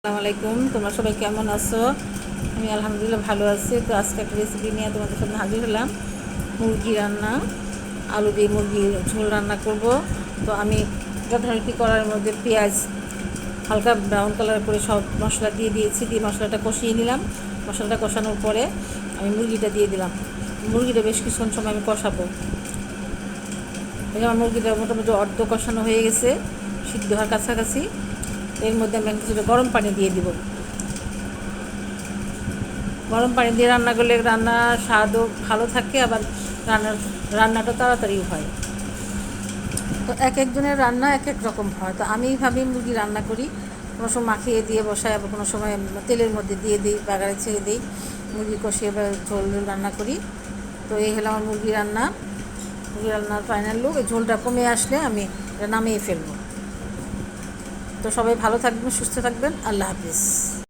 আসসালামু আলাইকুম, তোমরা সবাই কেমন আছো? আমি আলহামদুলিল্লাহ ভালো আছি। তো আজকে একটা রেসিপি নিয়ে তোমাদের সামনে হাজির হলাম। মুরগি রান্না, আলু দিয়ে মুরগির ঝোল রান্না করব। তো আমি যথারীতি করার মধ্যে পেঁয়াজ হালকা ব্রাউন কালার করে সব মশলা দিয়ে দিয়েছি, দিয়ে মশলাটা কষিয়ে নিলাম। মশলাটা কষানোর পরে আমি মুরগিটা দিয়ে দিলাম। মুরগিটা বেশ কিছুক্ষণ সময় আমি কষাবো। আমার মুরগিটা মোটামুটি অর্ধ কষানো হয়ে গেছে, সিদ্ধ হওয়ার কাছাকাছি। এর মধ্যে আমি কিছুটা গরম পানি দিয়ে দিব। গরম পানি দিয়ে রান্না করলে রান্নার স্বাদও ভালো থাকে, আবার রান্নাটা তাড়াতাড়িও হয়। তো এক একজনের রান্না এক এক রকম হয়। তো আমি এইভাবেই মুরগি রান্না করি। কোনো সময় মাখিয়ে দিয়ে বসাই, আবার কোনো সময় তেলের মধ্যে দিয়ে দিই, বাগারে ছেড়ে দিই, মুরগি কষিয়ে ঝোল রান্না করি। তো এই হলো আমার মুরগি রান্নার ফাইনাল লুক। এই ঝোলটা কমে আসলে আমি এটা নামিয়ে ফেলবো। তো সবাই ভালো থাকবেন, সুস্থ থাকবেন। আল্লাহ হাফিজ।